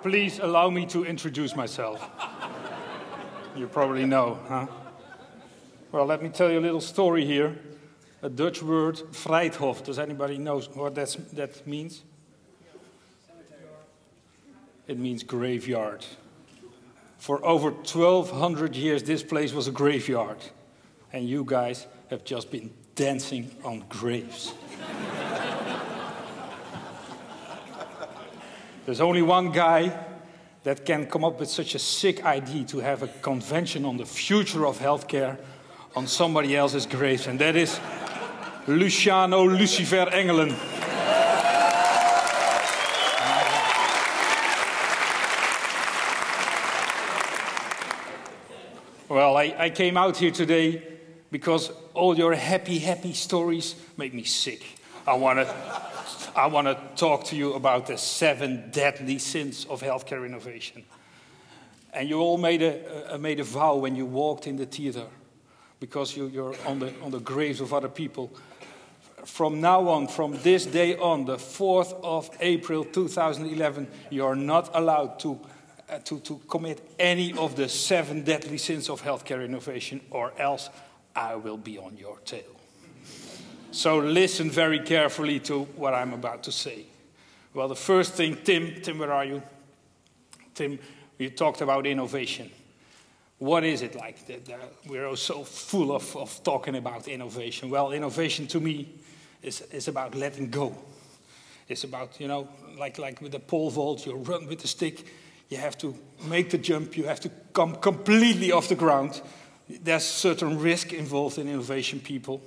Please allow me to introduce myself. You probably know, huh? Well, let me tell you a little story here. A Dutch word, Vrijthof. Does anybody know what that means? It means graveyard. For over 1,200 years, this place was a graveyard. And you guys have just been dancing on graves. There's only one guy that can come up with such a sick idea to have a convention on the future of healthcare on somebody else's graves, and that is Luciano Lucifer Engelen. Well, I came out here today because all your happy stories make me sick. I want to talk to you about the 7 deadly sins of healthcare innovation. And you all made a vow when you walked in the theater, because you're on the graves of other people. From now on, from this day on, the 4th of April 2011, you're not allowed to commit any of the 7 deadly sins of healthcare innovation, or else I will be on your tail. So listen very carefully to what I'm about to say. Well, the first thing, Tim, where are you? Tim, you talked about innovation. What is it like? We're so full of talking about innovation. Well, innovation to me is about letting go. It's about, you know, like with the pole vault, you run with the stick, you have to make the jump, you have to come completely off the ground. There's certain risk involved in innovation, people.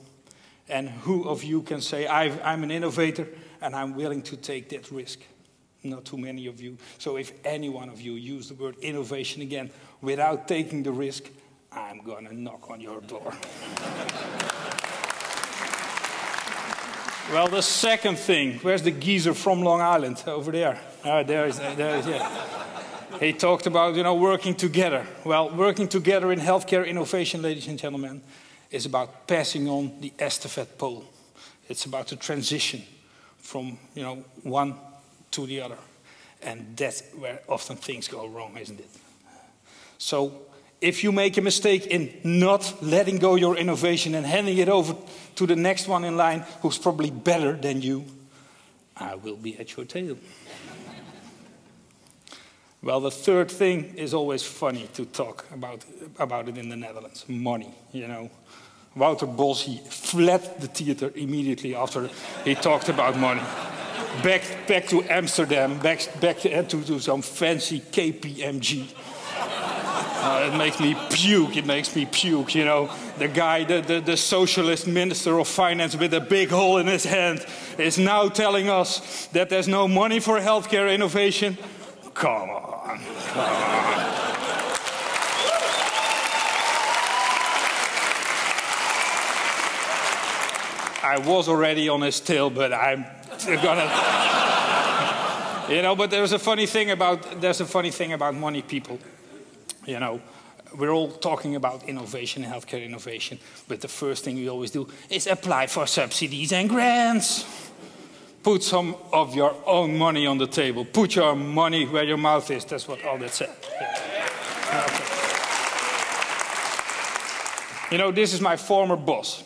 And who of you can say, I'm an innovator and I'm willing to take that risk? Not too many of you. So if any one of you use the word innovation again without taking the risk, I'm going to knock on your door. Well, the second thing, where's the geezer from Long Island? Over there. There is, yeah. He talked about, you know, working together. Well, working together in healthcare innovation, ladies and gentlemen, is about passing on the estafette pole. It's about the transition from, you know, one to the other. And that's where often things go wrong, isn't it? So if you make a mistake in not letting go your innovation and handing it over to the next one in line who's probably better than you, I will be at your tail. Well, the third thing is always funny to talk about it in the Netherlands. Money, you know. Wouter Bos, he fled the theater immediately after he talked about money. Back to Amsterdam, back to some fancy KPMG. It makes me puke, you know. The guy, the socialist minister of finance with a big hole in his hand is now telling us that there's no money for healthcare innovation. Come on, come on. I was already on his tail, but I'm gonna, you know. But there's a funny thing about money, people. You know, we're all talking about innovation, healthcare innovation, but the first thing we always do is apply for subsidies and grants. Put some of your own money on the table. Put your money where your mouth is. That's what all that said. Yeah. Okay. You know, this is my former boss.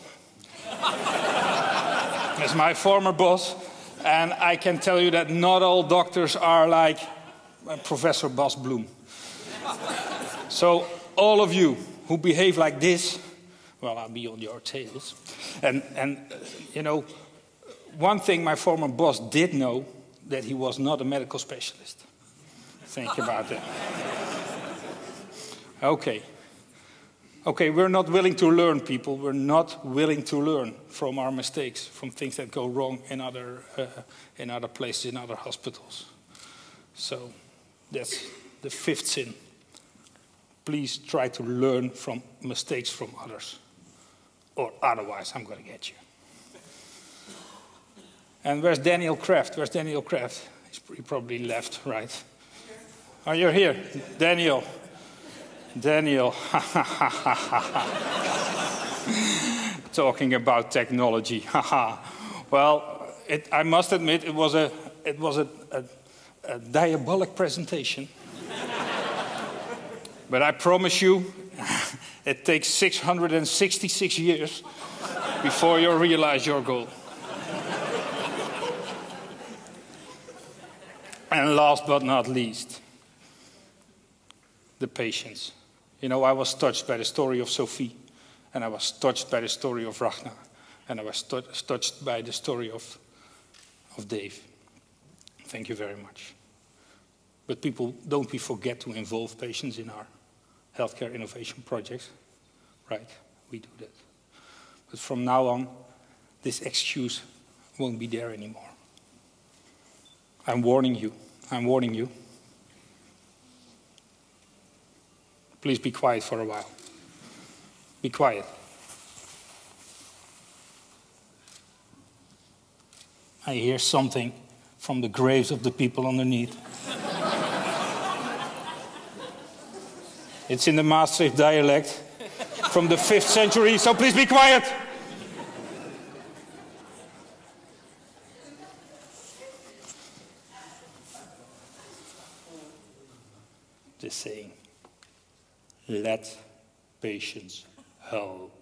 That's my former boss, and I can tell you that not all doctors are like Professor Bas Bloem. So all of you who behave like this, well, I'll be on your tails. And you know, one thing my former boss did know, that he was not a medical specialist. Think about that. Okay, we're not willing to learn, people. We're not willing to learn from our mistakes, from things that go wrong in other places, in other hospitals. So that's the 5th sin. Please try to learn from mistakes from others, or otherwise I'm going to get you. And where's Daniel Kraft? Where's Daniel Kraft? He probably left, right? Oh, you're here, Daniel. Daniel, talking about technology. Well, I must admit it was a a diabolic presentation. But I promise you, it takes 666 years before you realize your goal. And last but not least, the patience. You know, I was touched by the story of Sophie, and I was touched by the story of Ragnar, and I was touched by the story of Dave. Thank you very much. But people, don't we forget to involve patients in our healthcare innovation projects? Right, we do that. But from now on, this excuse won't be there anymore. I'm warning you. I'm warning you. Please be quiet for a while. Be quiet. I hear something from the graves of the people underneath. It's in the Maastricht dialect from the 5th century, so please be quiet. Just saying, let patients help.